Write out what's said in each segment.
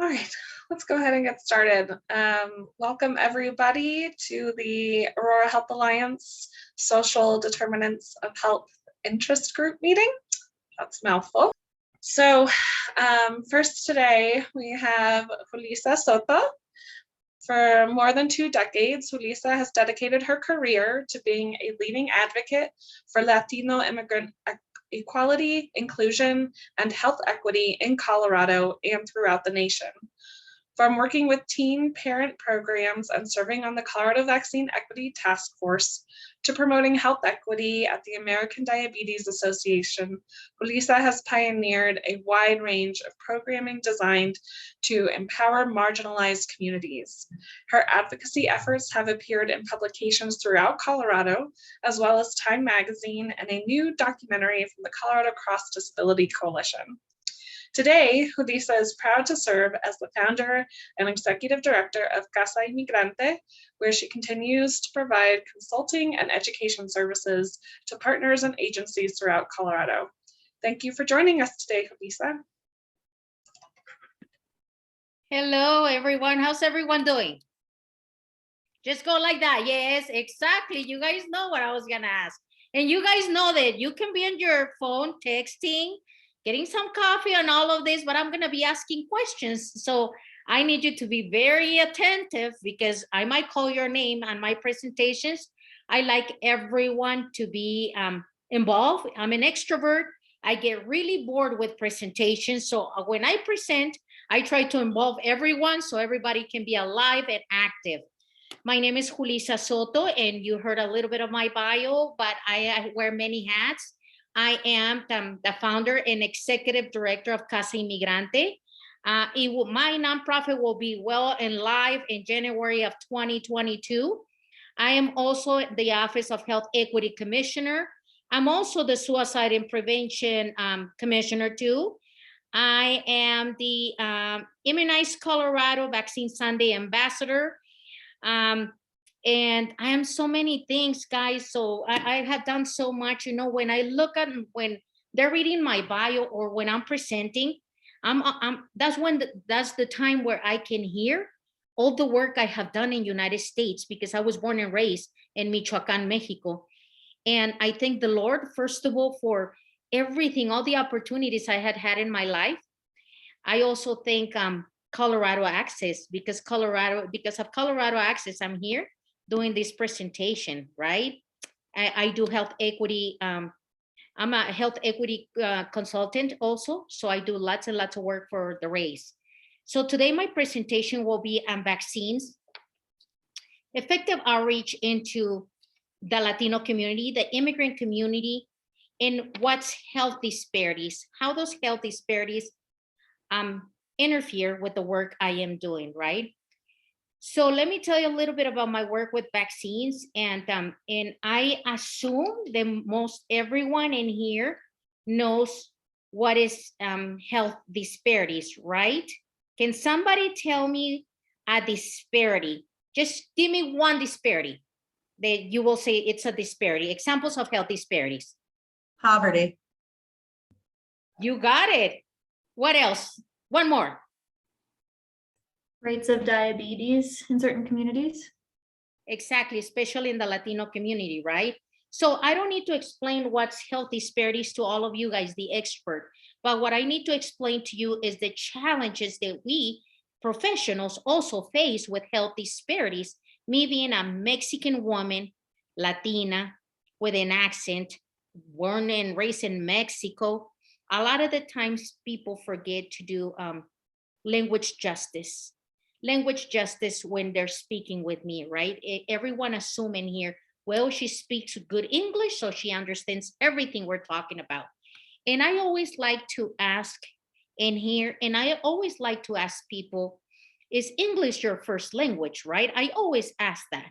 All right, let's go ahead and get started. Welcome everybody to the Aurora Health Alliance Social Determinants of Health Interest Group meeting. That's a mouthful. So first today we have Julissa Soto. For more than 2 decades, Julissa has dedicated her career to being a leading advocate for Latino immigrant equality, inclusion, and health equity in Colorado and throughout the nation. From working with teen parent programs and serving on the Colorado Vaccine Equity Task Force to promoting health equity at the American Diabetes Association, Julissa has pioneered a wide range of programming designed to empower marginalized communities. Her advocacy efforts have appeared in publications throughout Colorado, as well as Time Magazine and a new documentary from the Colorado Cross Disability Coalition. Today, Julissa is proud to serve as the founder and executive director of Casa Inmigrante, where she continues to provide consulting and education services to partners and agencies throughout Colorado. Thank you for joining us today, Julissa. Hello, everyone. How's everyone doing? Just go like that. Yes, exactly. You guys know what I was going to ask. And you guys know that you can be on your phone texting, getting some coffee and all of this, but I'm going to be asking questions. So I need you to be very attentive because I might call your name on my presentations. I like everyone to be involved. I'm an extrovert. I get really bored with presentations. So when I present, I try to involve everyone so everybody can be alive and active. My name is Julissa Soto, and you heard a little bit of my bio, but I wear many hats. I am the founder and executive director of Casa Inmigrante. My nonprofit will be well and live in January of 2022. I am also the Office of Health Equity Commissioner. I'm also the Suicide and Prevention Commissioner too. I am the Immunize Colorado Vaccine Sunday Ambassador. And I am so many things, guys. So I have done so much. You know, when I look at when they're reading my bio or when I'm presenting, that's the time where I can hear all the work I have done in United States because I was born and raised in Michoacan, Mexico. And I thank the Lord, first of all, for everything, all the opportunities I had in my life. I also thank Colorado Access because of Colorado Access, I'm here doing this presentation, right? I do health equity. I'm a health equity consultant also, so I do lots and lots of work for the race. So today my presentation will be on vaccines, effective outreach into the Latino community, the immigrant community, and what's health disparities, how those health disparities interfere with the work I am doing, right? So let me tell you a little bit about my work with vaccines, and I assume that most everyone in here knows what is health disparities, right? Can somebody tell me a disparity? Just give me one disparity that you will say it's a disparity. Examples of health disparities. Poverty. You got it. What else? One more. Rates of diabetes in certain communities. Exactly, especially in the Latino community, right? So I don't need to explain what's health disparities to all of you guys, the expert. But what I need to explain to you is the challenges that we professionals also face with health disparities. Me being a Mexican woman, Latina, with an accent, born and raised in Mexico, a lot of the times people forget to do language justice when they're speaking with me, right? Everyone assuming here, well, she speaks good English, so she understands everything we're talking about. And I always like to ask in here, and I always like to ask people, is English your first language, right? I always ask that.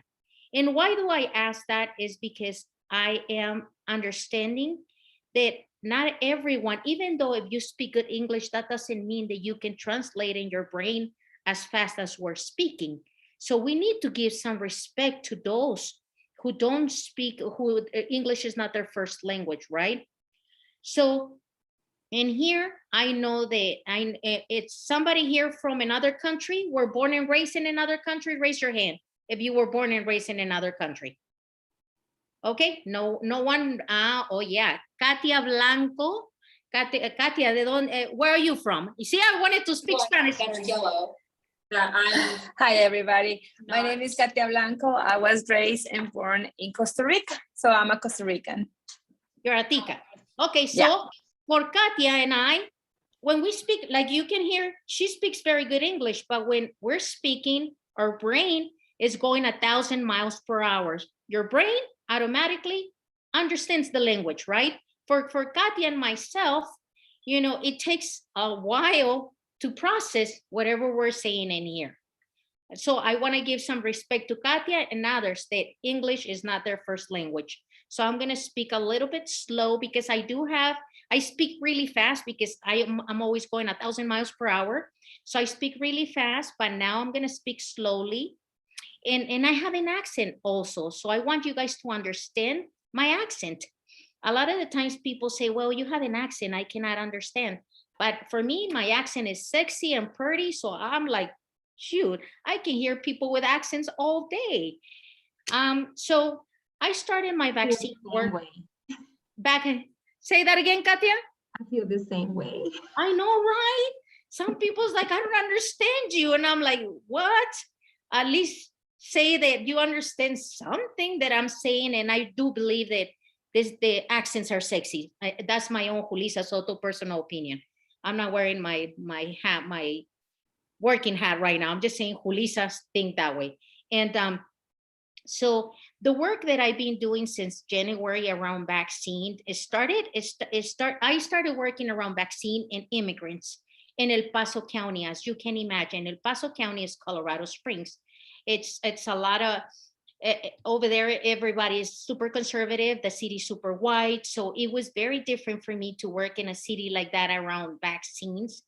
And why do I ask that is because I am understanding that not everyone, even though if you speak good English, that doesn't mean that you can translate in your brain as fast as we're speaking. So we need to give some respect to those who don't speak, who English is not their first language, right? So And here, I know that it's somebody here from another country, were born and raised in another country, raise your hand if you were born and raised in another country. Okay, no one, oh yeah, Katia Blanco. Katia, ¿de dónde, where are you from? You see, I wanted to speak Spanish. That's yellow. Hi, everybody. My name is Katia Blanco. I was raised and born in Costa Rica, so I'm a Costa Rican. You're a tica. Okay, so Yeah. for Katia and I, when we speak, like you can hear, she speaks very good English, but when we're speaking, our brain is going 1,000 miles per hour. Your brain automatically understands the language, right? For Katia and myself, you know, it takes a while to process whatever we're saying in here. So I want to give some respect to Katia and others that English is not their first language. So I'm going to speak a little bit slow because I speak really fast because I'm always going 1,000 miles per hour. So I speak really fast, but now I'm going to speak slowly. And I have an accent also. So I want you guys to understand my accent. A lot of the times people say, well, you have an accent, I cannot understand. But for me, my accent is sexy and pretty. So I'm like, shoot, I can hear people with accents all day. So I started my vaccine work back in, say that again, Katia? I feel the same way. I know, right? Some people's like, I don't understand you. And I'm like, what? At least say that you understand something that I'm saying. And I do believe that the accents are sexy. That's my own Julissa Soto personal opinion. I'm not wearing my hat, my working hat right now. I'm just saying Julissa think that way. And so the work that I've been doing since January around vaccine, I started working around vaccine and immigrants in El Paso County. As you can imagine, El Paso County is Colorado Springs. It's a lot of, over there, everybody is super conservative, the city's super white. So it was very different for me to work in a city like that around vaccines.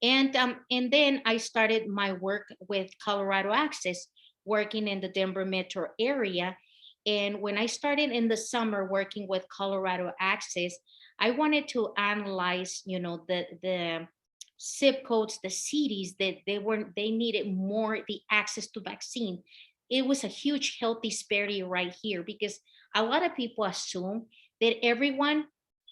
And then I started my work with Colorado Access, working in the Denver metro area. And when I started in the summer working with Colorado Access, I wanted to analyze, you know, the zip codes, the cities that they needed more the access to vaccine. It was a huge health disparity right here because a lot of people assume that everyone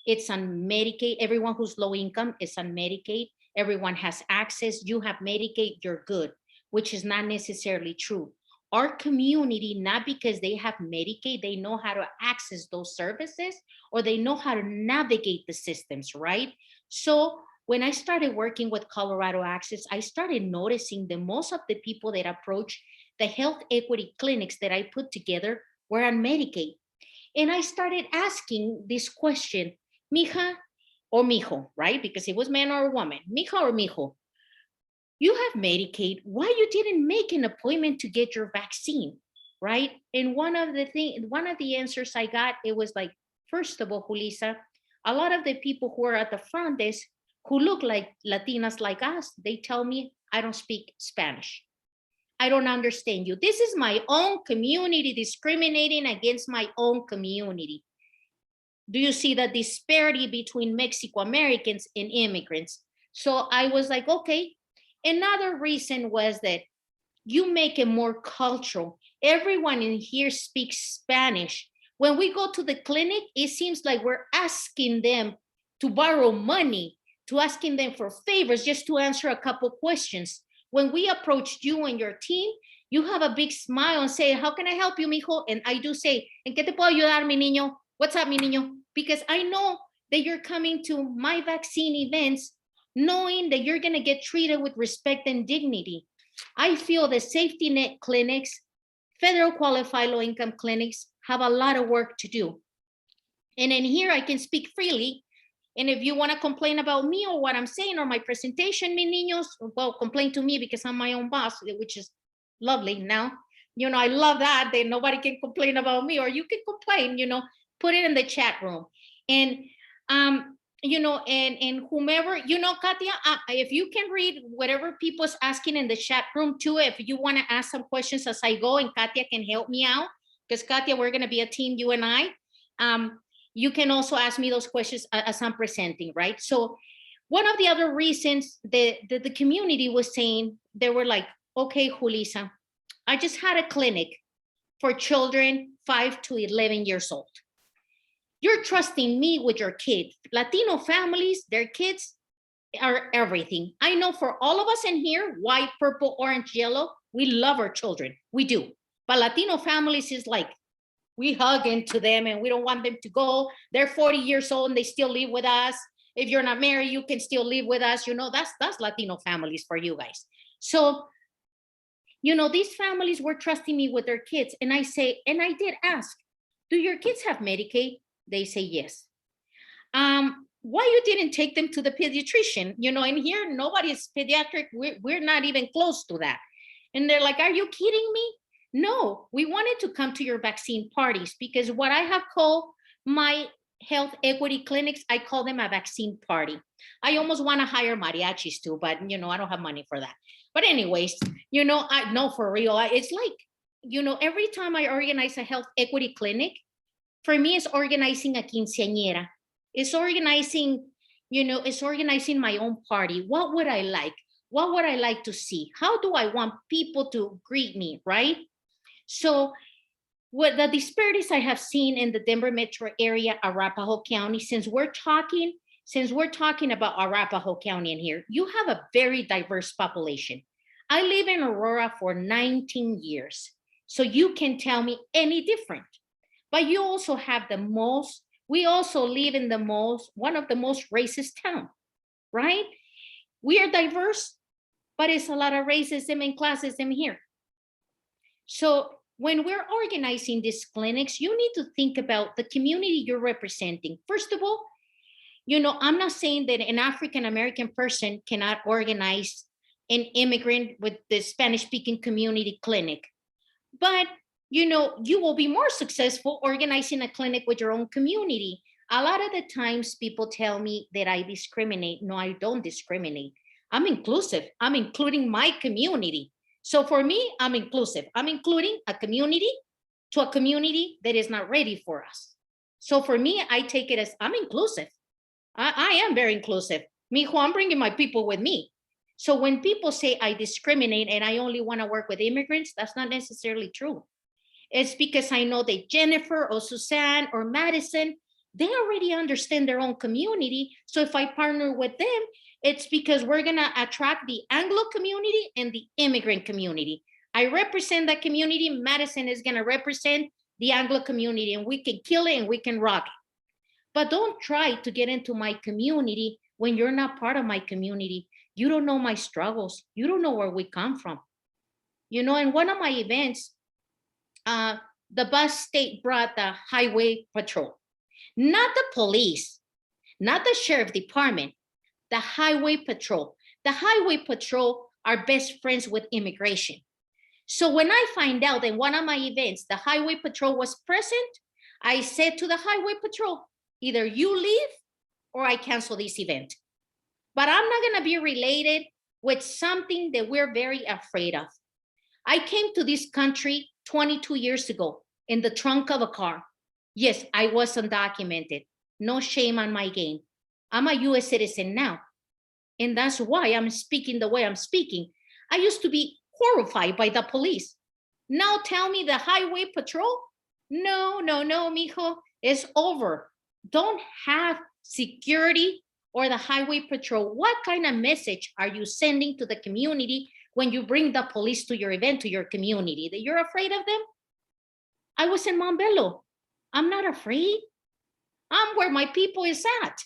it's on Medicaid, everyone who's low income is on Medicaid, everyone has access, you have Medicaid, you're good, which is not necessarily true. Our community, not because they have Medicaid, they know how to access those services or they know how to navigate the systems, right? So when I started working with Colorado Access, I started noticing that most of the people that approach the health equity clinics that I put together were on Medicaid. And I started asking this question, mija or mijo, right? Because it was man or woman, mija or mijo. You have Medicaid, why you didn't make an appointment to get your vaccine, right? And one of the answers I got, it was like, first of all, Julissa, a lot of the people who are at the front desk who look like Latinas like us, they tell me, I don't speak Spanish. I don't understand you. This is my own community discriminating against my own community. Do you see the disparity between Mexico Americans and immigrants? So I was like, okay. Another reason was that you make it more cultural. Everyone in here speaks Spanish. When we go to the clinic, it seems like we're asking them to borrow money, to asking them for favors just to answer a couple questions. When we approach you and your team, you have a big smile and say, how can I help you, mijo? And I do say, ¿en qué te puedo ayudar, mi niño? What's up, mi niño? Because I know that you're coming to my vaccine events knowing that you're gonna get treated with respect and dignity. I feel the safety net clinics, federal qualified low-income clinics have a lot of work to do. And in here, I can speak freely. And if you want to complain about me or what I'm saying or my presentation, mi niños, well, complain to me because I'm my own boss, which is lovely now. You know, I love that nobody can complain about me, or you can complain, you know, put it in the chat room. And, you know, and whomever, you know, Katia, if you can read whatever people's asking in the chat room too, if you want to ask some questions as I go and Katia can help me out, because Katia, we're going to be a team, you and I. you can also ask me those questions as I'm presenting, right? So one of the other reasons that the community was saying, they were like, okay, Julissa, I just had a clinic for children 5 to 11 years old. You're trusting me with your kids. Latino families, their kids are everything. I know for all of us in here, white, purple, orange, yellow, we love our children. We do. But Latino families is like, we hug into them and we don't want them to go. They're 40 years old and they still live with us. If you're not married, you can still live with us. You know, that's Latino families for you guys. So, you know, these families were trusting me with their kids. And I say, and I did ask, do your kids have Medicaid? They say yes. Why you didn't take them to the pediatrician? You know, in here, nobody's pediatric. We're not even close to that. And they're like, are you kidding me? No, we wanted to come to your vaccine parties because what I have called my health equity clinics, I call them a vaccine party. I almost want to hire mariachis too, but you know, I don't have money for that. But anyways, you know, I know for real, it's like, you know, every time I organize a health equity clinic, for me, it's organizing a quinceañera. It's organizing, you know, it's organizing my own party. What would I like? What would I like to see? How do I want people to greet me, right? So what the disparities I have seen in the Denver metro area, Arapahoe County, since we're talking about Arapahoe County in here, you have a very diverse population. I live in Aurora for 19 years. So you can tell me any different. But you also have we also live in one of the most racist towns, right? We are diverse, but it's a lot of racism and classism here. So when we're organizing these clinics, you need to think about the community you're representing. First of all, you know, I'm not saying that an African-American person cannot organize an immigrant with the Spanish-speaking community clinic, but you know, you will be more successful organizing a clinic with your own community. A lot of the times people tell me that I discriminate. No, I don't discriminate. I'm inclusive. I'm including my community. So for me, I'm inclusive. I'm including a community to a community that is not ready for us. So for me, I take it as I'm inclusive. I am very inclusive. Mijo, I'm bringing my people with me. So when people say I discriminate and I only want to work with immigrants, that's not necessarily true. It's because I know that Jennifer or Suzanne or Madison, they already understand their own community. So if I partner with them, it's because we're going to attract the Anglo community and the immigrant community. I represent that community. Madison is going to represent the Anglo community, and we can kill it and we can rock it. But don't try to get into my community when you're not part of my community. You don't know my struggles. You don't know where we come from. You know, in one of my events, the bus state brought the highway patrol, not the police, not the sheriff department, the highway patrol. The highway patrol are best friends with immigration. So when I find out in one of my events, the highway patrol was present, I said to the highway patrol, either you leave or I cancel this event. But I'm not gonna be related with something that we're very afraid of. I came to this country 22 years ago in the trunk of a car. Yes, I was undocumented. No shame on my game. I'm a US citizen now. And that's why I'm speaking the way I'm speaking. I used to be horrified by the police. Now tell me the highway patrol? No, mijo, it's over. Don't have security or the highway patrol. What kind of message are you sending to the community when you bring the police to your event, to your community, that you're afraid of them? I was in Montbello. I'm not afraid. I'm where my people is at.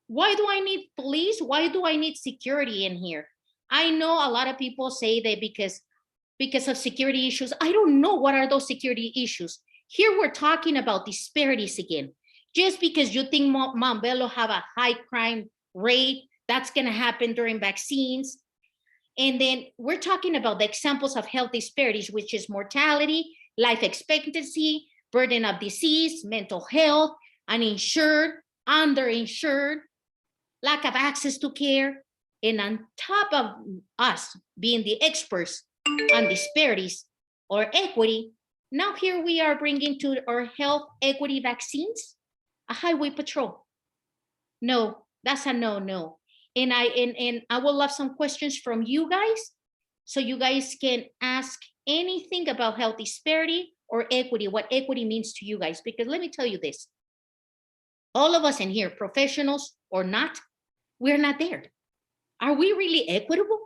Why do I need police? Why do I need security in here? I know a lot of people say that because of security issues. I don't know what are those security issues. Here we're talking about disparities again. Just because you think Montbello have a high crime rate, that's gonna happen during vaccines. And then we're talking about the examples of health disparities, which is mortality, life expectancy, burden of disease, mental health, uninsured, underinsured, lack of access to care. And on top of us being the experts on disparities or equity, now here we are bringing to our health equity vaccines. a highway patrol. No, that's a no. And I would love some questions from you guys, so you guys can ask anything about health disparity or equity, what equity means to you guys. Because let me tell you this, all of us in here, professionals or not, we're not there. Are we really equitable?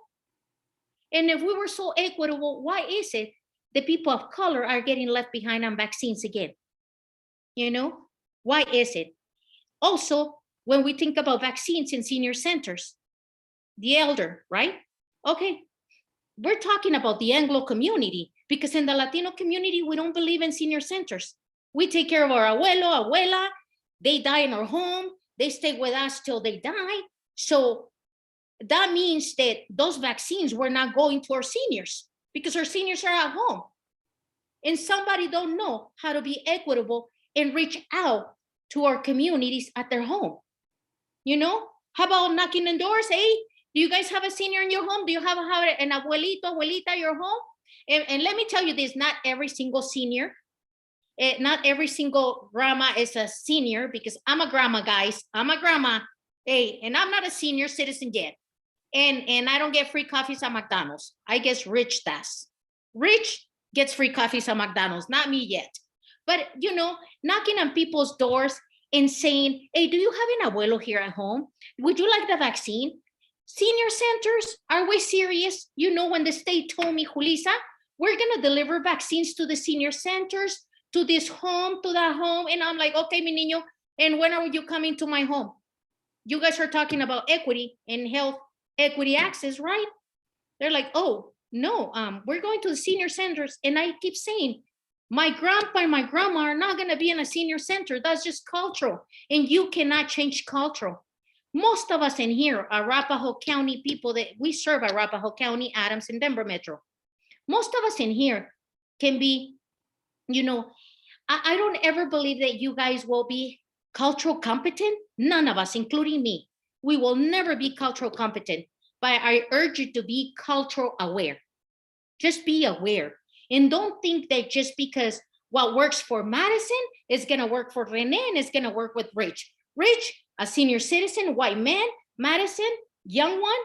And if we were so equitable, why is it the people of color are getting left behind on vaccines again? You know, why is it? Also, when we think about vaccines in senior centers, the elder, right? Okay, we're talking about the Anglo community, because in the Latino community, we don't believe in senior centers. We take care of our abuelo, abuela, they die in our home, they stay with us till they die. So that means that those vaccines were not going to our seniors, because our seniors are at home. And somebody don't know how to be equitable and reach out to our communities at their home. You know, how about knocking on doors? Hey, do you guys have a senior in your home? Do you have an abuelito, abuelita at your home? And let me tell you this, not every single senior, not every single grandma is a senior, because I'm a grandma, guys. I'm a grandma. Hey, and I'm not a senior citizen yet. And I don't get free coffees at McDonald's. I guess Rich does. Rich gets free coffees at McDonald's, not me yet. But, you know, knocking on people's doors and saying, hey, do you have an abuelo here at home? Would you like the vaccine? Senior centers, are we serious? You know, when the state told me, Julissa, we're gonna deliver vaccines to the senior centers, to this home, to that home. And I'm like, okay, mi niño, and when are you coming to my home? You guys are talking about equity and health equity access, right? They're like, oh, no, we're going to the senior centers. And I keep saying, my grandpa and my grandma are not gonna be in a senior center. That's just cultural. And you cannot change cultural. Most of us in here are Arapahoe County people that we serve Arapahoe County, Adams, and Denver Metro. Most of us in here can be, you know, I don't ever believe that you guys will be cultural competent. None of us, including me. We will never be cultural competent, but I urge you to be cultural aware. Just be aware. And don't think that just because what works for Madison is gonna work for Rene and is gonna work with Rich. Rich, a senior citizen, white man, Madison, young one,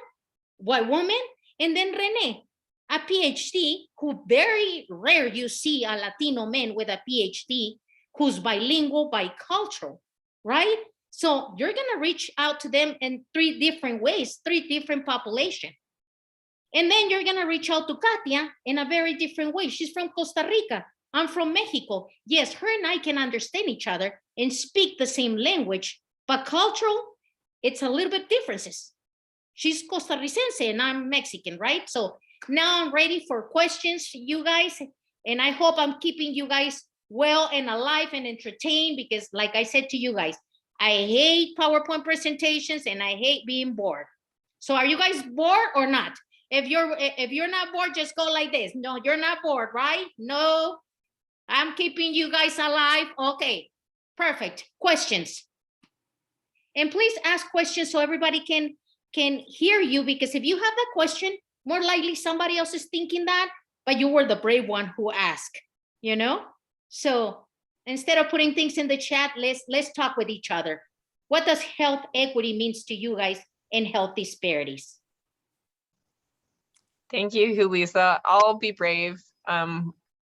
white woman, and then Rene, a PhD, who very rare you see a Latino man with a PhD who's bilingual, bicultural, right? So you're gonna reach out to them in 3 different ways, 3 different populations. And then you're gonna reach out to Katia in a very different way. She's from Costa Rica, I'm from Mexico. Yes, her and I can understand each other and speak the same language, but cultural, it's a little bit differences. She's Costarricense and I'm Mexican, right? So now I'm ready for questions, you guys, and I hope I'm keeping you guys well and alive and entertained, because like I said to you guys, I hate PowerPoint presentations and I hate being bored. So are you guys bored or not? If you're not bored, just go like this. No, you're not bored, right? No, I'm keeping you guys alive. Okay, perfect. Questions. And please ask questions so everybody can hear you, because if you have that question, more likely somebody else is thinking that, but you were the brave one who asked, you know? So instead of putting things in the chat, let's talk with each other. What does health equity means to you guys in health disparities? Thank you, Julissa. I'll be brave.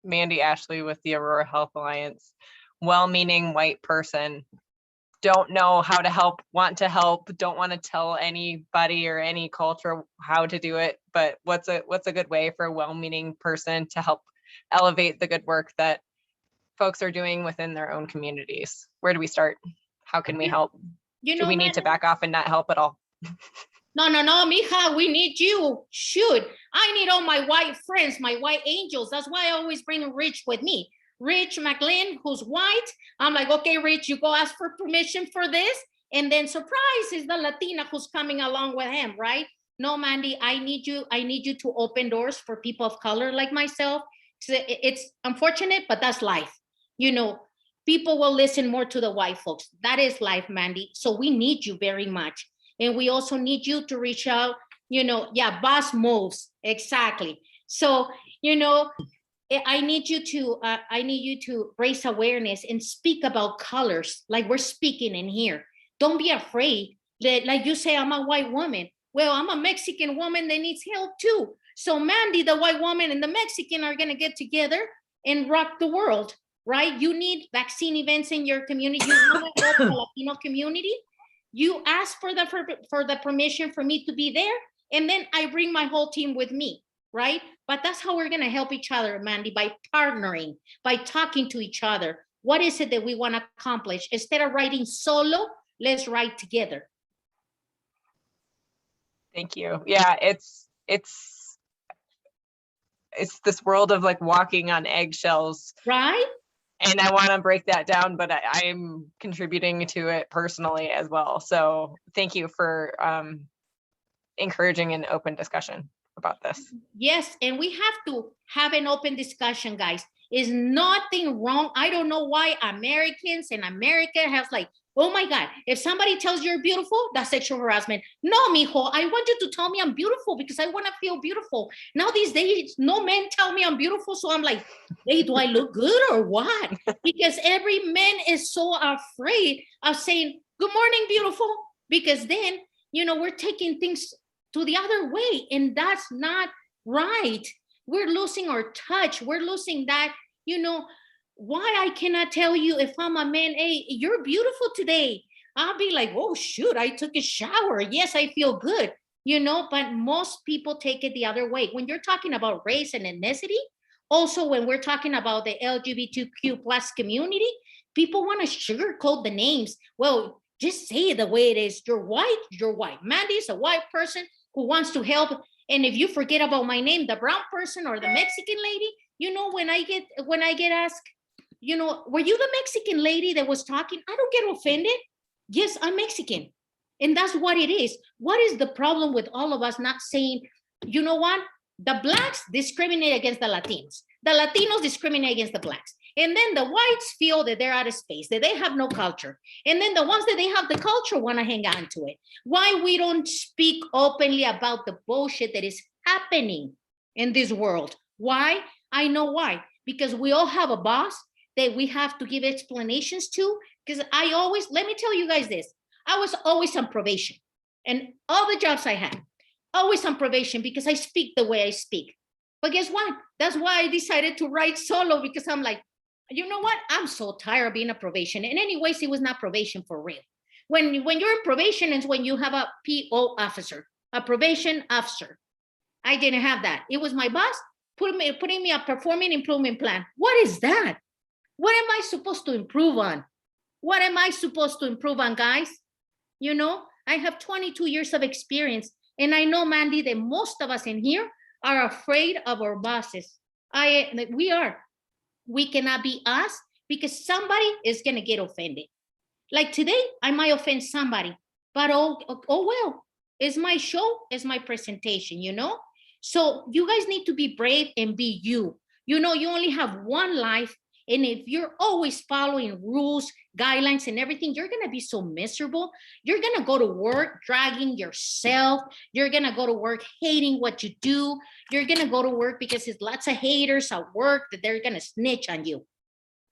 Mandy Ashley with the Aurora Health Alliance. Well-meaning white person. Don't know how to help, want to help, don't want to tell anybody or any culture how to do it. But what's a good way for a well-meaning person to help elevate the good work that folks are doing within their own communities? Where do we start? How can we help? Do we need to back off and not help at all? No, mija, we need you. Shoot, I need all my white friends, my white angels. That's why I always bring Rich with me. Rich McLean, who's white. I'm like, okay, Rich, you go ask for permission for this. And then surprise is the Latina who's coming along with him, right? No, Mandy, I need you to open doors for people of color like myself. It's unfortunate, but that's life. You know, people will listen more to the white folks. That is life, Mandy. So we need you very much. And we also need you to reach out, you know, yeah, boss moves, exactly. So, you know, I need you to raise awareness and speak about colors like we're speaking in here. Don't be afraid. Like you say, I'm a white woman. Well, I'm a Mexican woman that needs help too. So Mandy, the white woman, and the Mexican are gonna get together and rock the world, right? You need vaccine events in your community. You want to help the Latino community. You ask for the permission for me to be there, and then I bring my whole team with me, right? But that's how we're gonna help each other, Mandy, by partnering, by talking to each other. What is it that we want to accomplish? Instead of writing solo, let's write together. Thank you. Yeah, it's this world of like walking on eggshells. Right? And I want to break that down, but I'm contributing to it personally as well. So thank you for encouraging an open discussion about this. Yes, and we have to have an open discussion, guys. Is nothing wrong. I don't know why Americans in America have like, oh my God, if somebody tells you're beautiful, that's sexual harassment. No, mijo, I want you to tell me I'm beautiful because I want to feel beautiful. Now these days, no men tell me I'm beautiful. So I'm like, hey, do I look good or what? Because every man is so afraid of saying, good morning, beautiful. Because then, you know, we're taking things to the other way, and that's not right. We're losing our touch. We're losing that, you know, why I cannot tell you if I'm a man, hey, you're beautiful today. I'll be like, oh, shoot, I took a shower. Yes, I feel good, you know, but most people take it the other way. When you're talking about race and ethnicity, also when we're talking about the LGBTQ plus community, people want to sugarcoat the names. Well, just say it the way it is. You're white, you're white. Mandy's a white person who wants to help. And if you forget about my name, the brown person or the Mexican lady, you know, when I get asked, you know, were you the Mexican lady that was talking? I don't get offended. Yes, I'm Mexican. And that's what it is. What is the problem with all of us not saying, you know what? The blacks discriminate against the Latinos. The Latinos discriminate against the blacks. And then the whites feel that they're out of space, that they have no culture. And then the ones that they have the culture want to hang on to it. Why we don't speak openly about the bullshit that is happening in this world? Why? I know why. Because we all have a boss that we have to give explanations to. Because let me tell you guys this, I was always on probation. And all the jobs I had, always on probation because I speak the way I speak. But guess what? That's why I decided to write solo, because I'm like, you know what? I'm so tired of being a probation. And anyways, it was not probation for real. When you're in probation is when you have a PO officer, a probation officer. I didn't have that. It was my boss putting me a performing improvement plan. What is that? What am I supposed to improve on? What am I supposed to improve on, guys? You know, I have 22 years of experience. And I know, Mandy, that most of us in here are afraid of our bosses. We are. We cannot be us because somebody is going to get offended. Like today, I might offend somebody, but oh well, it's my show, it's my presentation, you know? So you guys need to be brave and be you. You know, you only have one life. And if you're always following rules, guidelines, and everything, you're going to be so miserable. You're going to go to work dragging yourself. You're going to go to work hating what you do. You're going to go to work because there's lots of haters at work that they're going to snitch on you.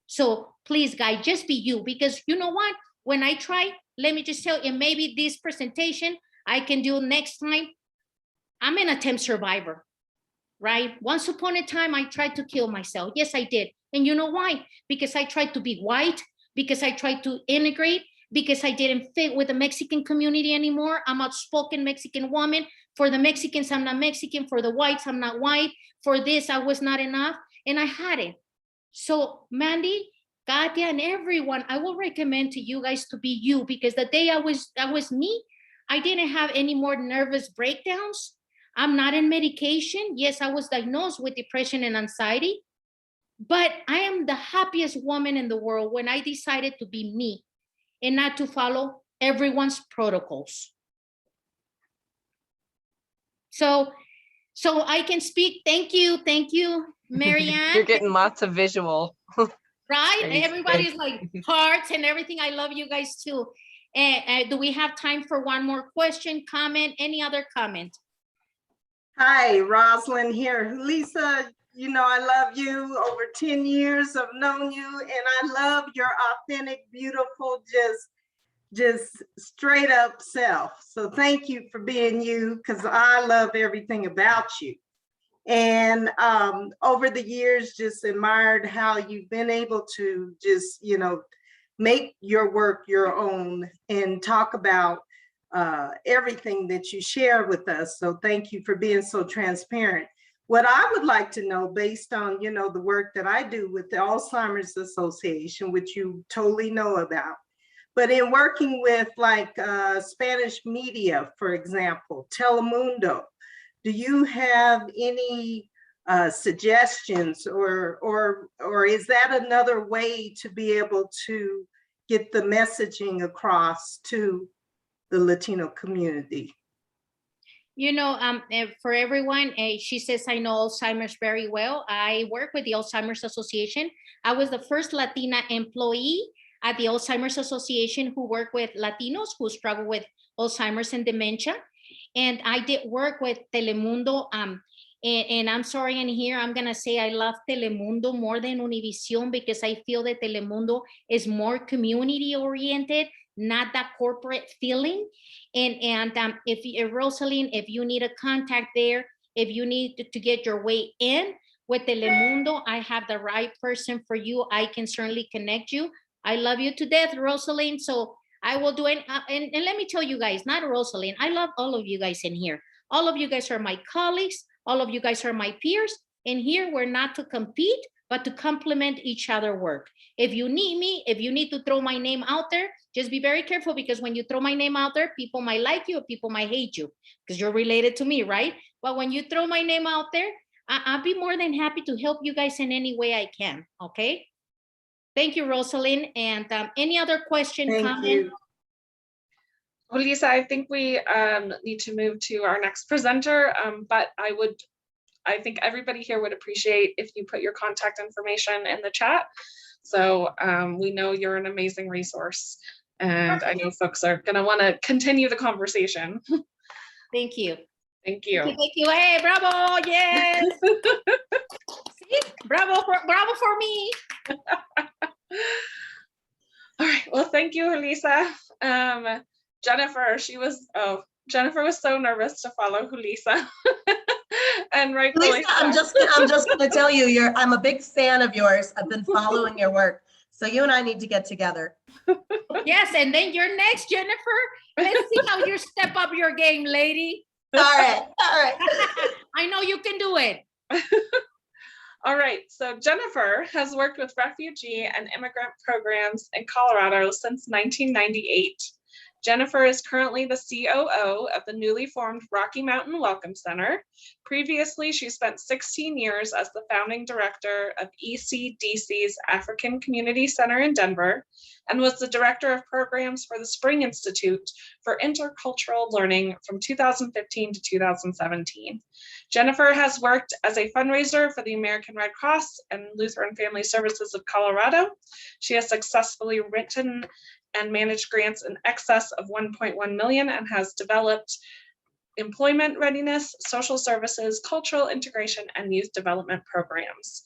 So please, guys, just be you. Because you know what? When I try, let me just tell you, maybe this presentation I can do next time. I'm an attempt survivor, right? Once upon a time, I tried to kill myself. Yes, I did. And you know why? Because I tried to be white, because I tried to integrate, because I didn't fit with the Mexican community anymore. I'm an outspoken Mexican woman. For the Mexicans, I'm not Mexican. For the whites, I'm not white. For this, I was not enough. And I had it. So Mandy, Katia, and everyone, I will recommend to you guys to be you, because the day I was me, I didn't have any more nervous breakdowns. I'm not in medication. Yes, I was diagnosed with depression and anxiety. But I am the happiest woman in the world when I decided to be me and not to follow everyone's protocols. So I can speak. Thank you, Marianne. You're getting lots of visual. Right? Great. Everybody's like hearts and everything. I love you guys too. Do we have time for one more question, comment, any other comment? Hi, Rosalind here. Julissa, you know, I love you. Over 10 years I've known you, and I love your authentic, beautiful, just straight up self. So thank you for being you, because I love everything about you. And over the years, just admired how you've been able to just, you know, make your work your own and talk about everything that you share with us. So thank you for being so transparent. What I would like to know, based on, you know, the work that I do with the Alzheimer's Association, which you totally know about, but in working with like Spanish media, for example, Telemundo, do you have any suggestions, or is that another way to be able to get the messaging across to the Latino community? You know, for everyone, she says, I know Alzheimer's very well. I work with the Alzheimer's Association. I was the first Latina employee at the Alzheimer's Association who worked with Latinos who struggle with Alzheimer's and dementia. And I did work with Telemundo. And I'm sorry, and here I'm gonna say I love Telemundo more than Univision, because I feel that Telemundo is more community oriented, not that corporate feeling. And if Rosalind, if you need a contact there, if you need to get your way in with Telemundo, I have the right person for you. I can certainly connect you. I love you to death, Rosalind. So I will do it. And let me tell you guys, not Rosalind, I love all of you guys in here. All of you guys are my colleagues. All of you guys are my peers. And here we're not to compete, but to complement each other work. If you need me, if you need to throw my name out there, just be very careful, because when you throw my name out there, people might like you or people might hate you because you're related to me, right? But when you throw my name out there, I'll be more than happy to help you guys in any way I can, okay? Thank you, Rosalind. And any other question, comment? You. Julissa, I think we need to move to our next presenter, but I think everybody here would appreciate if you put your contact information in the chat. So we know you're an amazing resource, and I know folks are going to want to continue the conversation. Thank you. Thank you. Thank you. Hey, bravo. Yes. See? Bravo for me. All right. Well, thank you, Julissa. Jennifer, Jennifer was so nervous to follow Julissa. And rightfully Lisa, I'm just going to tell you, I'm a big fan of yours. I've been following your work. So you and I need to get together. Yes, and then you're next, Jennifer. Let's see how you step up your game, lady. All right, all right. I know you can do it. All right, so Jennifer has worked with refugee and immigrant programs in Colorado since 1998. Jennifer is currently the COO of the newly formed Rocky Mountain Welcome Center. Previously, she spent 16 years as the founding director of ECDC's African Community Center in Denver, and was the director of programs for the Spring Institute for Intercultural Learning from 2015 to 2017. Jennifer has worked as a fundraiser for the American Red Cross and Lutheran Family Services of Colorado. She has successfully written and managed grants in excess of 1.1 million and has developed employment readiness, social services, cultural integration, and youth development programs.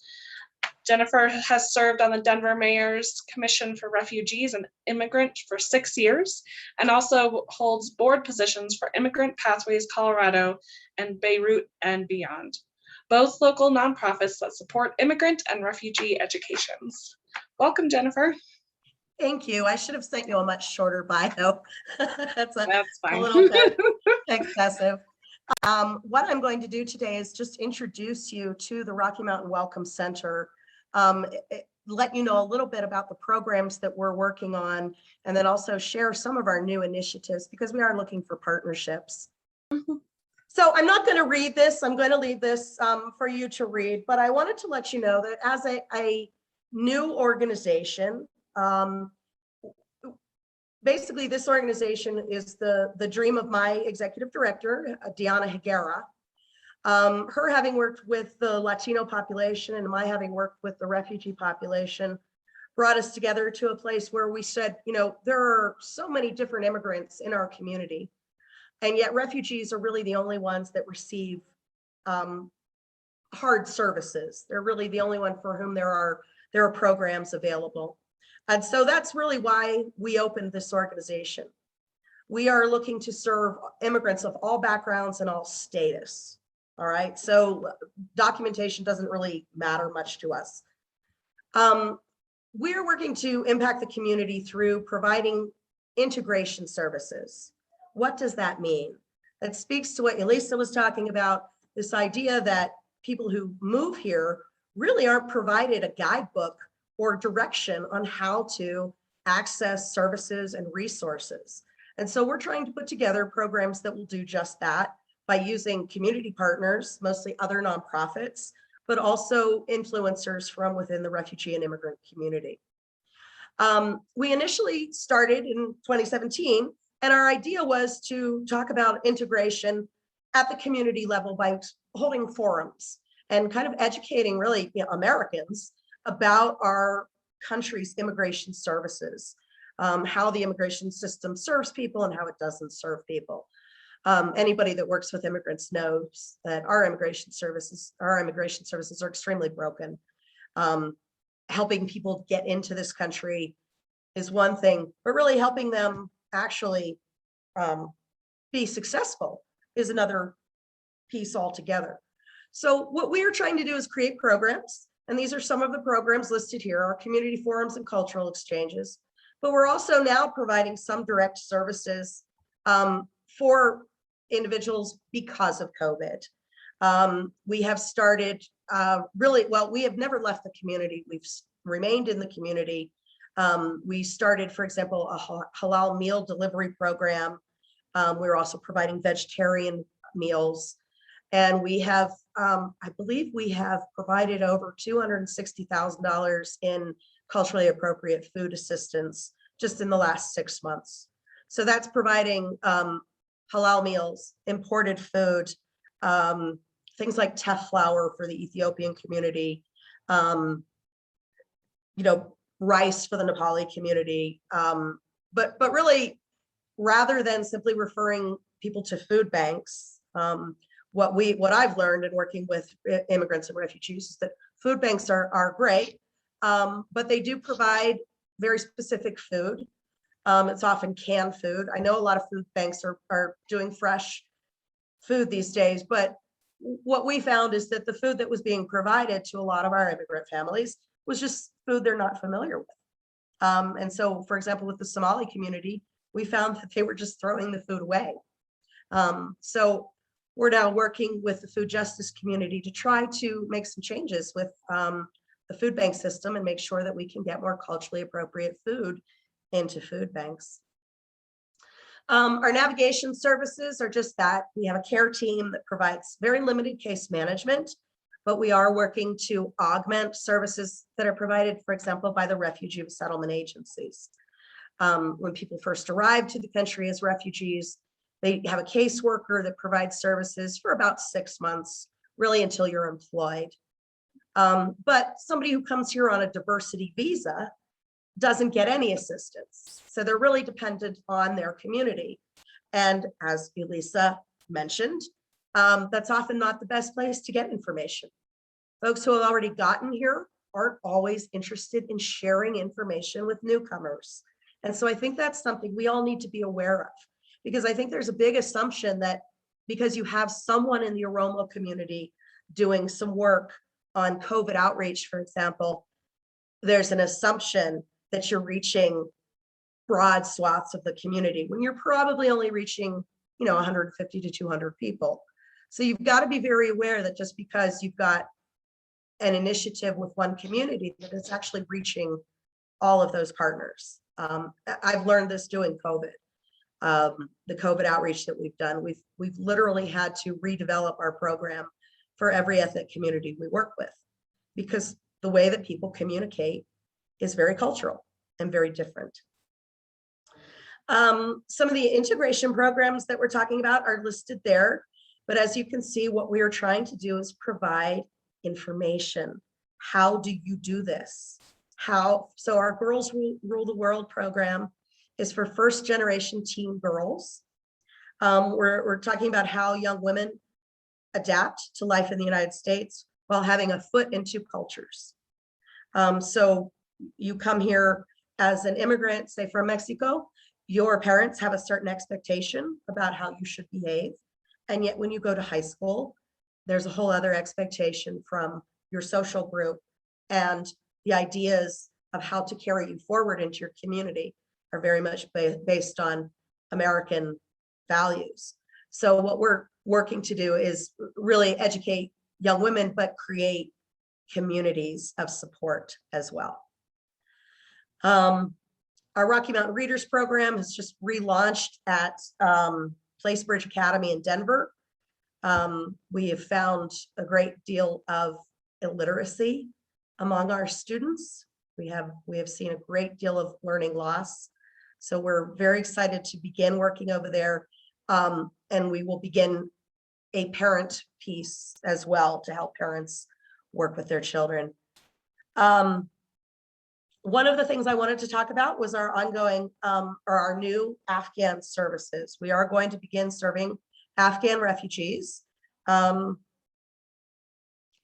Jennifer has served on the Denver Mayor's Commission for Refugees and Immigrants for 6 years, and also holds board positions for Immigrant Pathways Colorado and Beirut and Beyond, both local nonprofits that support immigrant and refugee educations. Welcome, Jennifer. Thank you. I should have sent you a much shorter bio. That's fine. A little bit excessive. What I'm going to do today is just introduce you to the Rocky Mountain Welcome Center, let you know a little bit about the programs that we're working on, and then also share some of our new initiatives, because we are looking for partnerships. So I'm not going to read this. I'm going to leave this for you to read, but I wanted to let you know that as a new organization, basically this organization is the dream of my executive director, Diana Higuera. Her having worked with the Latino population and my having worked with the refugee population brought us together to a place where we said, you know, there are so many different immigrants in our community, and yet refugees are really the only ones that receive hard services. They're really the only one for whom there are programs available. And so that's really why we opened this organization. We are looking to serve immigrants of all backgrounds and all status. All right, so documentation doesn't really matter much to us. We're working to impact the community through providing integration services. What does that mean? That speaks to what Julissa was talking about, this idea that people who move here really aren't provided a guidebook or direction on how to access services and resources. And so we're trying to put together programs that will do just that by using community partners, mostly other nonprofits, but also influencers from within the refugee and immigrant community. We initially started in 2017, and our idea was to talk about integration at the community level by holding forums and kind of educating really Americans about our country's immigration services, how the immigration system serves people and how it doesn't serve people. Anybody that works with immigrants knows that our immigration services are extremely broken. Helping people get into this country is one thing, but really helping them actually be successful is another piece altogether. So what we are trying to do is create programs, and these are some of the programs listed here, our community forums and cultural exchanges, but we're also now providing some direct services for individuals because of COVID. We have started we have never left the community. We've remained in the community. We started, for example, a halal meal delivery program. We're also providing vegetarian meals. And we have, I believe we have provided over $260,000 in culturally appropriate food assistance just in the last 6 months. So that's providing halal meals, imported food, things like teff flour for the Ethiopian community, rice for the Nepali community. But really, rather than simply referring people to food banks, what I've learned in working with immigrants and refugees is that food banks are great, but they do provide very specific food. It's often canned food. I know a lot of food banks are doing fresh food these days, but what we found is that the food that was being provided to a lot of our immigrant families was just food they're not familiar with. And so, for example, with the Somali community, we found that they were just throwing the food away. So we're now working with the food justice community to try to make some changes with the food bank system and make sure that we can get more culturally appropriate food into food banks. Our navigation services are just that. We have a care team that provides very limited case management, but we are working to augment services that are provided, for example, by the refugee resettlement agencies. When people first arrive to the country as refugees, they have a caseworker that provides services for about 6 months, really until you're employed. But somebody who comes here on a diversity visa doesn't get any assistance. So they're really dependent on their community. And as Julissa mentioned, that's often not the best place to get information. Folks who have already gotten here aren't always interested in sharing information with newcomers. And so I think that's something we all need to be aware of, because I think there's a big assumption that because you have someone in the Oromo community doing some work on COVID outreach, for example, there's an assumption that you're reaching broad swaths of the community when you're probably only reaching, 150 to 200 people. So you've got to be very aware that just because you've got an initiative with one community, that it's actually reaching all of those partners. I've learned this doing COVID. The COVID outreach that we've done, we've literally had to redevelop our program for every ethnic community we work with, because the way that people communicate is very cultural and very different. Some of the integration programs that we're talking about are listed there, but as you can see, what we are trying to do is provide information. How do you do this? So our Girls Rule the World program is for first generation teen girls. We're talking about how young women adapt to life in the United States. while having a foot in two cultures. So you come here as an immigrant, say from Mexico, your parents have a certain expectation about how you should behave. And yet when you go to high school, there's a whole other expectation from your social group, and the ideas of how to carry you forward into your community are very much based on American values. So what we're working to do is really educate young women, but create communities of support as well. Our Rocky Mountain Readers Program has just relaunched at Placebridge Academy in Denver. We have found a great deal of illiteracy among our students. We have seen a great deal of learning loss. So we're very excited to begin working over there. And we will begin a parent piece as well to help parents work with their children. One of the things I wanted to talk about was our ongoing or our new Afghan services. We are going to begin serving Afghan refugees.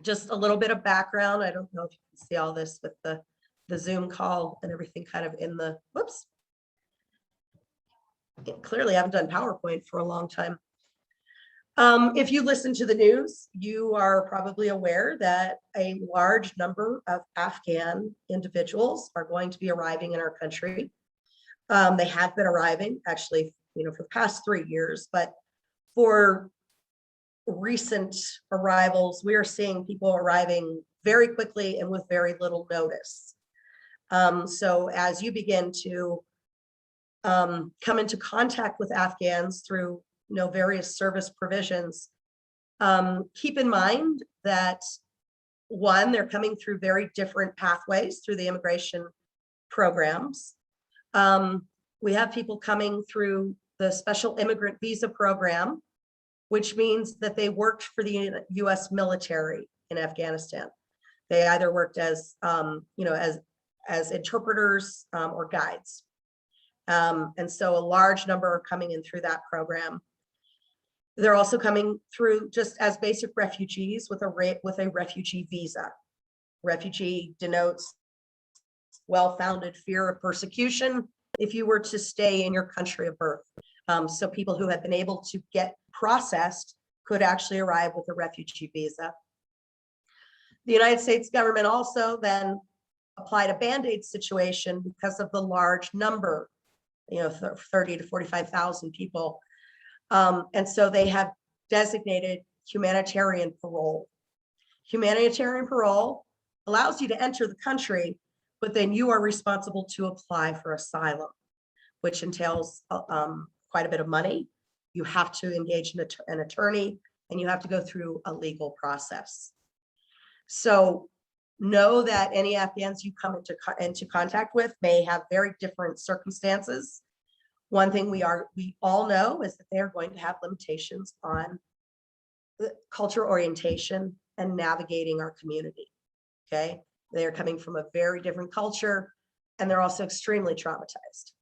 Just a little bit of background. I don't know if you can see all this with the Zoom call and everything kind of in the, whoops. Clearly I haven't done PowerPoint for a long time. If you listen to the news, you are probably aware that a large number of Afghan individuals are going to be arriving in our country. They have been arriving actually, for the past 3 years, but for recent arrivals, we are seeing people arriving very quickly and with very little notice. So as you begin to come into contact with Afghans through various service provisions, keep in mind that one, they're coming through very different pathways through the immigration programs. We have people coming through the special immigrant visa program, which means that they worked for the US military in Afghanistan. They either worked as interpreters or guides. And so a large number are coming in through that program. They're also coming through just as basic refugees with a refugee visa. Refugee denotes well-founded fear of persecution if you were to stay in your country of birth. So people who have been able to get processed could actually arrive with a refugee visa. The United States government also then applied a Band-Aid situation because of the large number, 30 to 45,000 people. And so they have designated humanitarian parole. Humanitarian parole allows you to enter the country, but then you are responsible to apply for asylum, which entails quite a bit of money. You have to engage an attorney, and you have to go through a legal process. So know that any Afghans you come into contact with may have very different circumstances. One thing we all know is that they are going to have limitations on the culture orientation and navigating our community. Okay, they are coming from a very different culture, and they're also extremely traumatized.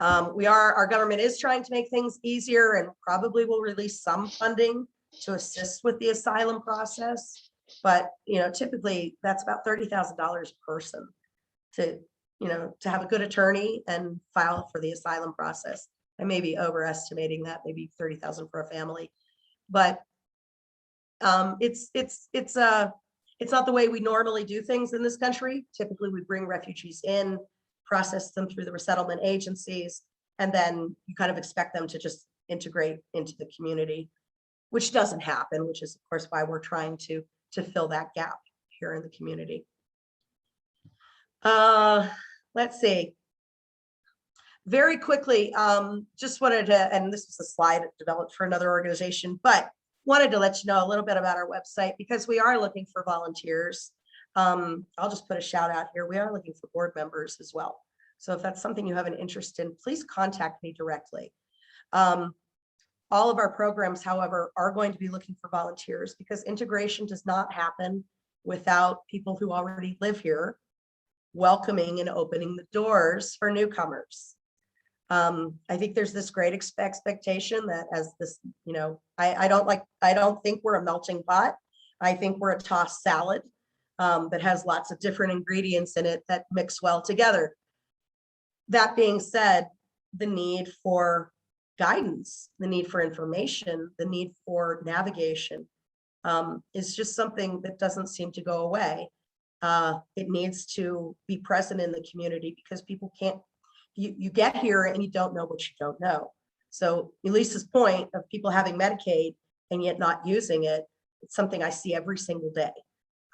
Our government is trying to make things easier, and probably will release some funding to assist with the asylum process. But typically that's about $30,000 a person to have a good attorney and file for the asylum process. I may be overestimating that, maybe 30,000 for a family, but it's not the way we normally do things in this country. Typically, we bring refugees in, process them through the resettlement agencies, and then you kind of expect them to just integrate into the community, which doesn't happen, which is of course why we're trying to fill that gap here in the community. Let's see. Very quickly, just wanted to, and this was a slide developed for another organization, but wanted to let you know a little bit about our website because we are looking for volunteers. I'll just put a shout out here. We are looking for board members as well. So if that's something you have an interest in, please contact me directly. All of our programs, however, are going to be looking for volunteers because integration does not happen without people who already live here welcoming and opening the doors for newcomers. I think there's this great expectation that as this, I don't think we're a melting pot. I think we're a tossed salad that has lots of different ingredients in it that mix well together. That being said, the need for guidance, the need for information, the need for navigation is just something that doesn't seem to go away. It needs to be present in the community because people can't, you get here and you don't know what you don't know. So Julissa's point of people having Medicaid and yet not using it, it's something I see every single day.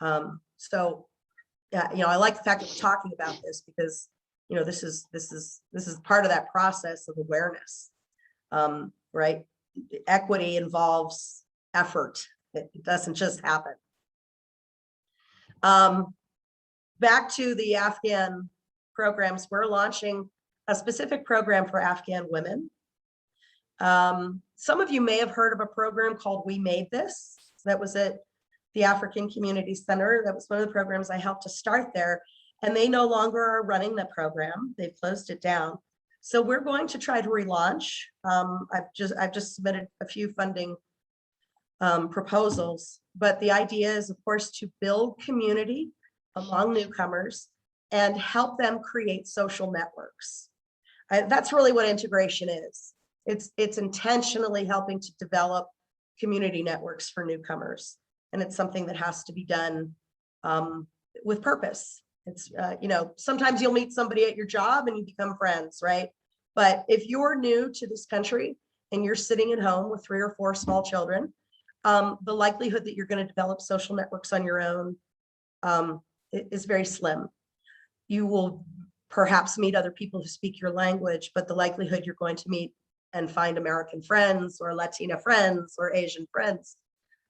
I like the fact that we're talking about this because, this is part of that process of awareness, right? Equity involves effort. It doesn't just happen. Back to the Afghan programs, we're launching a specific program for Afghan women. Some of you may have heard of a program called We Made This. That was at the African Community Center. That was one of the programs I helped to start there. And they no longer are running the program. They've closed it down. So we're going to try to relaunch. I've just submitted a few funding proposals, but the idea is, of course, to build community among newcomers and help them create social networks. That's really what integration is. It's intentionally helping to develop community networks for newcomers. And it's something that has to be done with purpose. It's, sometimes you'll meet somebody at your job and you become friends, right? But if you're new to this country and you're sitting at home with 3 or 4 small children, the likelihood that you're going to develop social networks on your own is very slim. You will perhaps meet other people who speak your language, but the likelihood you're going to meet and find American friends or Latina friends or Asian friends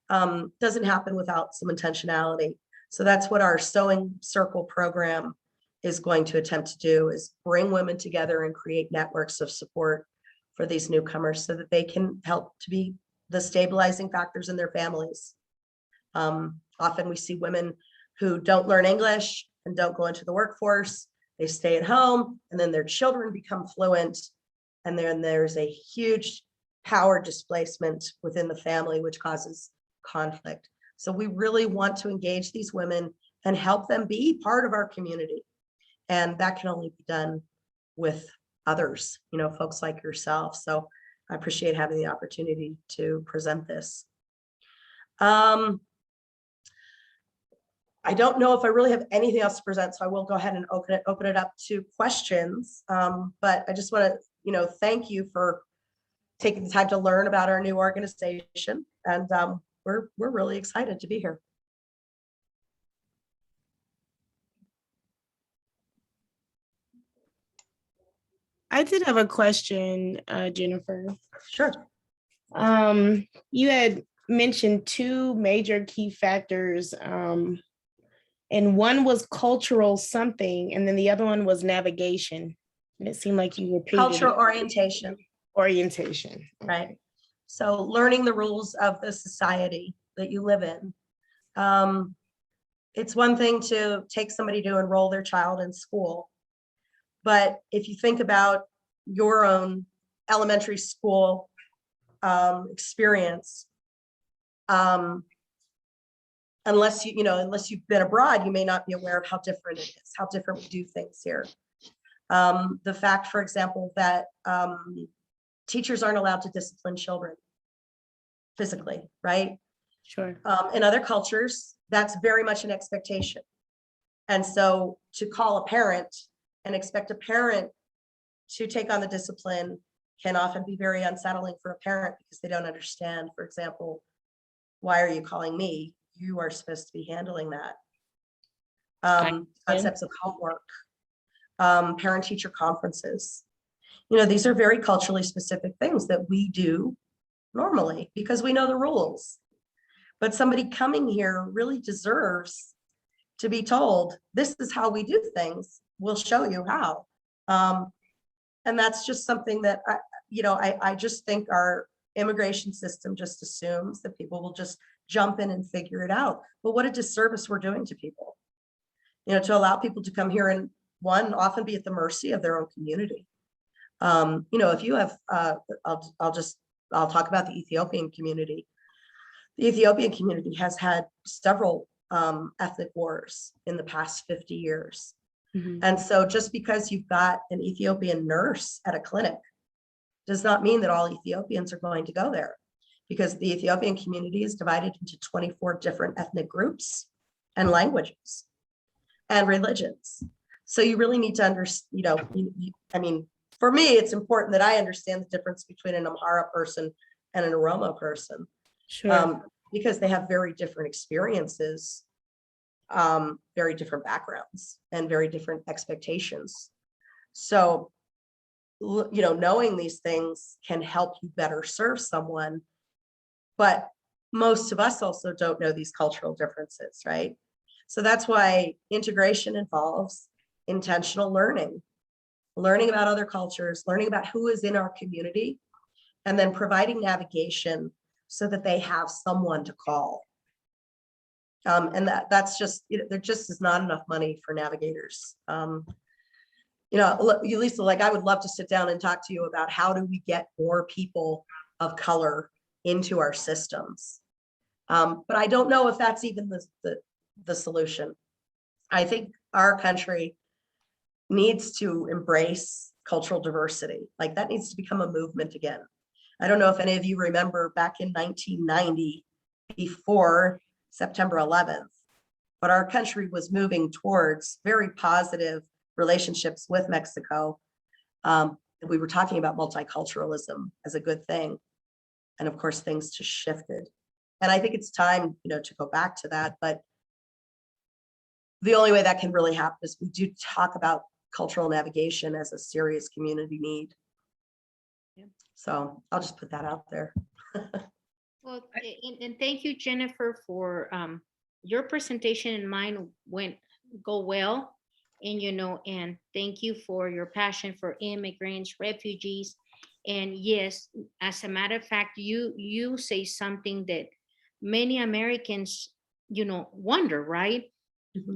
doesn't happen without some intentionality. So that's what our Sewing Circle program is going to attempt to do, is bring women together and create networks of support for these newcomers so that they can help to be the stabilizing factors in their families. Often we see women who don't learn English and don't go into the workforce. They stay at home and then their children become fluent. And then there's a huge power displacement within the family, which causes conflict. So we really want to engage these women and help them be part of our community. And that can only be done with others, folks like yourself. So I appreciate having the opportunity to present this. I don't know if I really have anything else to present, so I will go ahead and open it up to questions. But I just want to, thank you for taking the time to learn about our new organization. And we're really excited to be here. I did have a question, Jennifer. Sure. You had mentioned 2 major key factors, and one was cultural something, and then the other one was navigation. And it seemed like you repeated Cultural orientation. Orientation. Right. So learning the rules of the society that you live in. It's one thing to take somebody to enroll their child in school. But if you think about your own elementary school experience, unless you've been abroad, you may not be aware of how different it is, how different we do things here. The fact, for example, that teachers aren't allowed to discipline children physically, right? Sure. In other cultures, that's very much an expectation. And so to call a parent and expect a parent to take on the discipline can often be very unsettling for a parent because they don't understand, for example, why are you calling me? You are supposed to be handling that. Concepts of homework, parent-teacher conferences. These are very culturally specific things that we do normally because we know the rules. But somebody coming here really deserves to be told, this is how we do things. We'll show you how. And that's just something that I just think our immigration system just assumes that people will just jump in and figure it out. But what a disservice we're doing to people, to allow people to come here and often be at the mercy of their own community. If you have, I'll talk about the Ethiopian community. The Ethiopian community has had several ethnic wars in the past 50 years. And so just because you've got an Ethiopian nurse at a clinic does not mean that all Ethiopians are going to go there, because the Ethiopian community is divided into 24 different ethnic groups and languages and religions. So you really need to understand, I mean, for me, it's important that I understand the difference between an Amhara person and an Oromo person. Sure. Because they have very different experiences, very different backgrounds, and very different expectations. So, knowing these things can help you better serve someone, but most of us also don't know these cultural differences, right? So that's why integration involves intentional learning about other cultures, learning about who is in our community, and then providing navigation so that they have someone to call. And that's just, there just is not enough money for navigators. Julissa, like, I would love to sit down and talk to you about how do we get more people of color into our systems. But I don't know if that's even the solution. I think our country needs to embrace cultural diversity. Like, that needs to become a movement again. I don't know if any of you remember back in 1990, before September 11th, but our country was moving towards very positive relationships with Mexico. We were talking about multiculturalism as a good thing. And of course, things just shifted. And I think it's time, to go back to that. But the only way that can really happen is we do talk about cultural navigation as a serious community need. So I'll just put that out there. Well, and thank you, Jennifer, for your presentation, and mine go well. And, and thank you for your passion for immigrants, refugees. And yes, as a matter of fact, you say something that many Americans, wonder, right?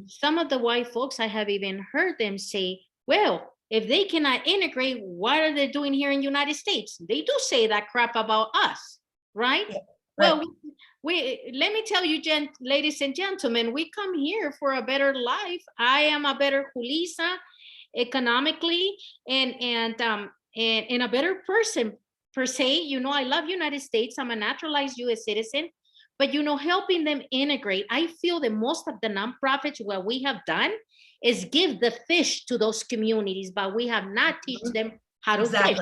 Some of the white folks, I have even heard them say, well, if they cannot integrate, what are they doing here in the United States? They do say that crap about us, right? Yeah, right. Well, let me tell you, ladies and gentlemen, we come here for a better life. I am a better Julissa economically and a better person per se. I love United States. I'm a naturalized U.S. citizen. But, helping them integrate, I feel that most of the nonprofits, what we have done is give the fish to those communities, but we have not teach them how to fish.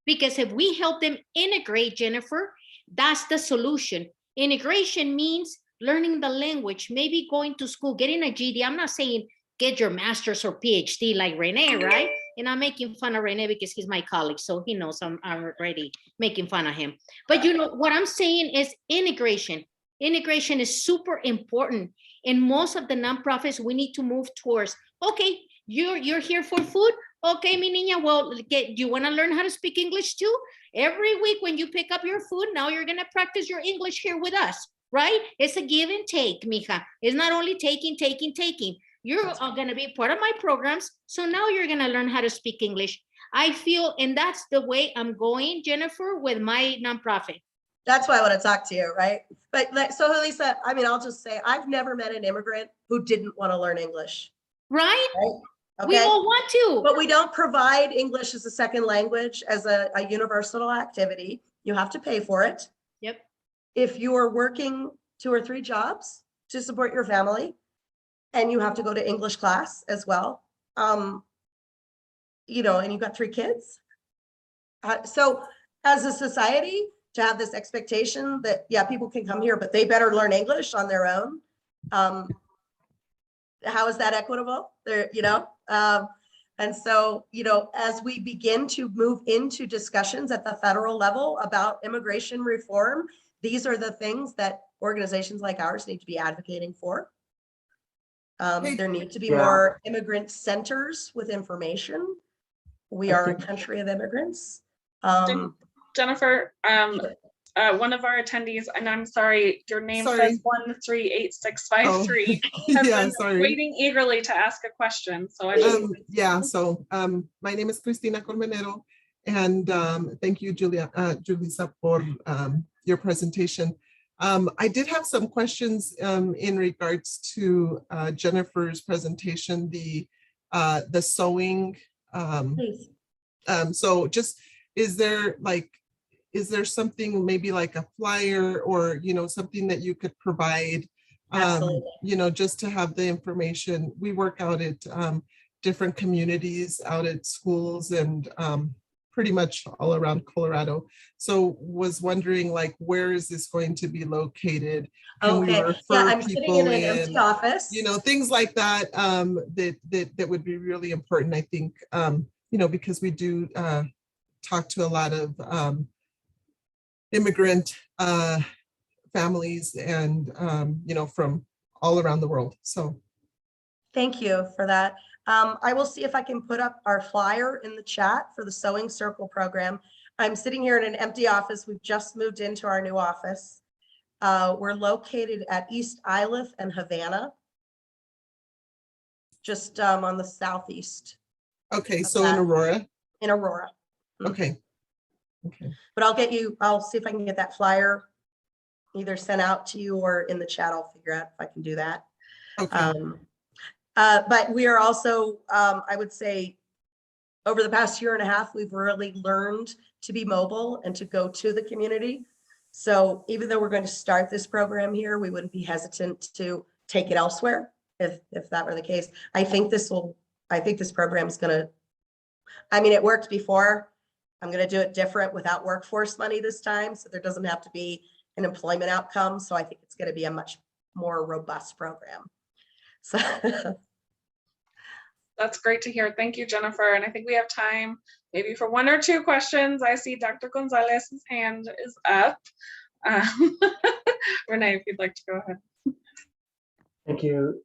Because if we help them integrate, Jennifer, that's the solution. Integration means learning the language, maybe going to school, getting a GED. I'm not saying get your master's or PhD like Rene, right? And I'm making fun of Rene because he's my colleague, so he knows I'm already making fun of him. But what I'm saying is integration. Integration is super important. In most of the nonprofits, we need to move towards, okay, you're here for food. Okay, mi niña, well, you want to learn how to speak English too? Every week when you pick up your food, now you're going to practice your English here with us, right? It's a give and take, mija. It's not only taking. You're going to be part of my programs. So now you're going to learn how to speak English. I feel, and that's the way I'm going, Jennifer, with my nonprofit. That's why I want to talk to you, right? But so Julissa, I'll just say, I've never met an immigrant who didn't want to learn English. Right? Okay? We all want to. But we don't provide English as a second language as a universal activity. You have to pay for it. Yep. If you are working 2 or 3 jobs to support your family, and you have to go to English class as well, and you've got 3 kids. So as a society, to have this expectation that, yeah, people can come here, but they better learn English on their own. How is that equitable? And so, as we begin to move into discussions at the federal level about immigration reform, these are the things that organizations like ours need to be advocating for. There need to be more immigrant centers with information. We are a country of immigrants. Jennifer, one of our attendees, and I'm sorry, your name says 138653, has been waiting eagerly to ask a question. So my name is Cristina Colmenero, and thank you, Julissa, for your presentation. I did have some questions in regards to Jennifer's presentation, the sewing. Please. So just, is there something maybe like a flyer or, you know, something that you could provide, you know, just to have the information? We work out at different communities, out at schools, and pretty much all around Colorado. So was wondering, like, where is this going to be located? Can we refer I'm sitting in people an empty office. You know, things like that, that would be really important, I think, you know, because we do talk to a lot of immigrant families and, you know, from all around the world. So thank you for that. I will see if I can put up our flyer in the chat for the Sewing Circle program. I'm sitting here in an empty office. We've just moved into our new office. We're located at East Iliff and Havana, just on the southeast. Okay, so in Aurora? In Aurora. Okay. Okay. But I'll see if I can get that flyer either sent out to you or in the chat. I'll figure out if I can do that. Okay. But we are also, I would say, over the past year and a half, we've really learned to be mobile and to go to the community. So even though we're going to start this program here, we wouldn't be hesitant to take it elsewhere if that were the case. I think this program is going to, I mean, it worked before. I'm going to do it different without workforce money this time. So there doesn't have to be an employment outcome. So I think it's going to be a much more robust program. So That's great to hear. Thank you, Jennifer. And I think we have time maybe for one or two questions. I see Dr. Gonzalez's hand is up. Renee, if you'd like to go ahead. Thank you,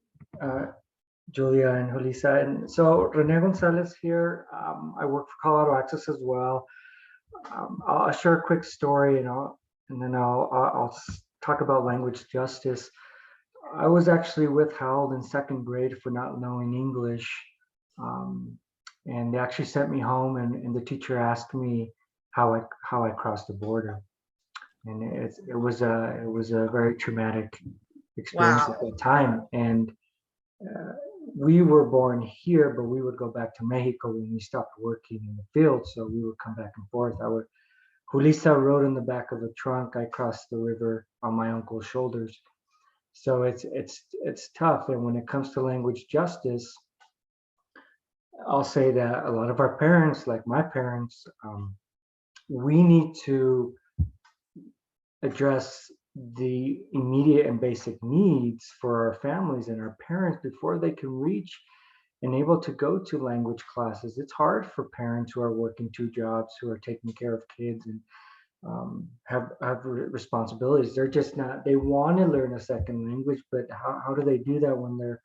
Julia and Julissa. And so Renee Gonzalez here. I work for Colorado Access as well. I'll share a quick story, and then I'll talk about language justice. I was actually withheld in second grade for not knowing English. And they actually sent me home, and the teacher asked me how I crossed the border. And it was a very traumatic experience at that time. And we were born here, but we would go back to Mexico when we stopped working in the field. So we would come back and forth. Julissa rode in the back of a trunk. I crossed the river on my uncle's shoulders. So it's tough. And when it comes to language justice, I'll say that a lot of our parents, like my parents, we need to address the immediate and basic needs for our families and our parents before they can reach and able to go to language classes. It's hard for parents who are working two jobs, who are taking care of kids and have responsibilities. They're just not, they want to learn a second language, but how do they do that when they're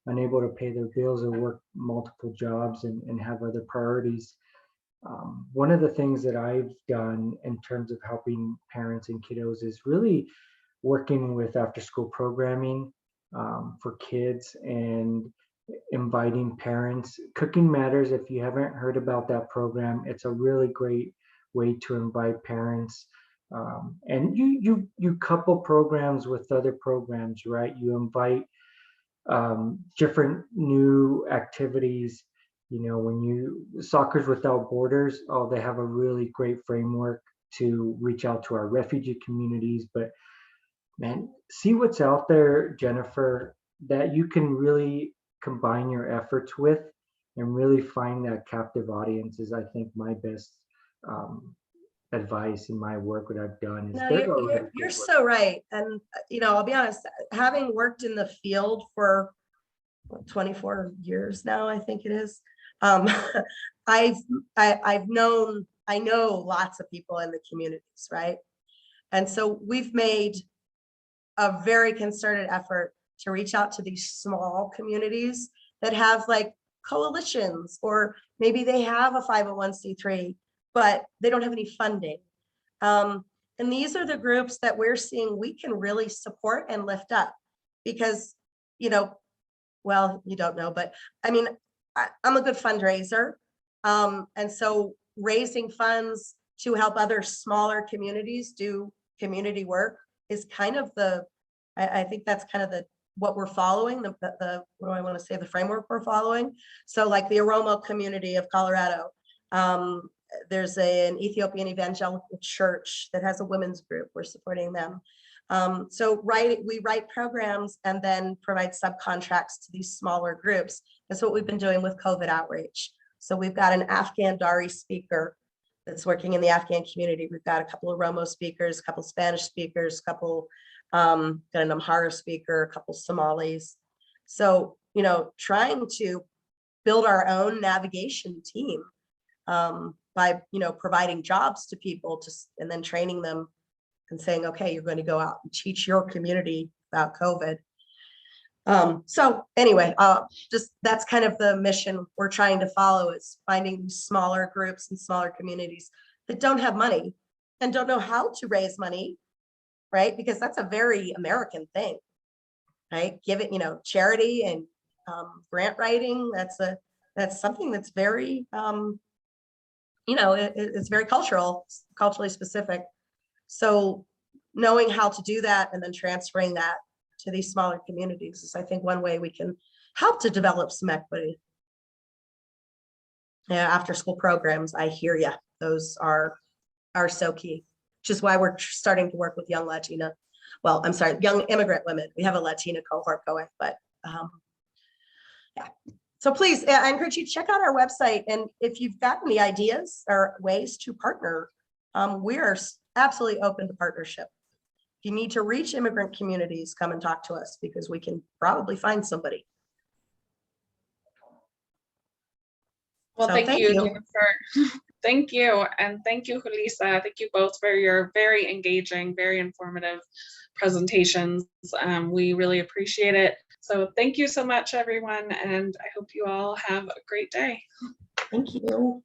unable to pay their bills or work multiple jobs and have other priorities? One of the things that I've done in terms of helping parents and kiddos is really working with after school programming for kids and inviting parents. Cooking Matters, if you haven't heard about that program, it's a really great way to invite parents. And you couple programs with other programs, right? You invite different new activities. When Soccer's Without Borders, they have a really great framework to reach out to our refugee communities. But man, see what's out there, Jennifer, that you can really combine your efforts with and really find that captive audience is, I think, my best advice in my work, what I've done. You're so right. And, I'll be honest, having worked in the field for 24 years now, I think it is, I know lots of people in the communities, right? And so we've made a very concerted effort to reach out to these small communities that have like coalitions, or maybe they have a 501c3, but they don't have any funding. And these are the groups that we're seeing we can really support and lift up because, well, you don't know, but I mean, I'm a good fundraiser. And so raising funds to help other smaller communities do community work is kind of the, I think that's kind of what we're following, the what do I want to say, the framework we're following. So like the Oromo community of Colorado, there's an Ethiopian evangelical church that has a women's group. We're supporting them. So we write programs and then provide subcontracts to these smaller groups. That's what we've been doing with COVID outreach. So we've got an Afghan Dari speaker that's working in the Afghan community. We've got a couple of Oromo speakers, a couple Spanish speakers, a couple, got an Amhara speaker, a couple Somalis. So, you know, trying to build our own navigation team by, you know, providing jobs to people and then training them and saying, okay, you're going to go out and teach your community about COVID. So anyway, just that's kind of the mission we're trying to follow, is finding smaller groups and smaller communities that don't have money and don't know how to raise money, right? Because that's a very American thing, right? Give it, you know, charity and grant writing. That's something that's very, you know, it's very culturally specific. So knowing how to do that and then transferring that to these smaller communities is, I think, one way we can help to develop some equity. Yeah, after school programs, I hear you. Those are so key, which is why we're starting to work with young Latina. Well, I'm sorry, young immigrant women. We have a Latina cohort going, but yeah. So please, I encourage you to check out our website. And if you've got any ideas or ways to partner, we are absolutely open to partnership. If you need to reach immigrant communities, come and talk to us, because we can probably find somebody. Well, So thank you, Jennifer. Thank you. And thank you, Julissa. Thank you both for your very engaging, very informative presentations. We really appreciate it. So thank you so much, everyone. And I hope you all have a great day. Thank you.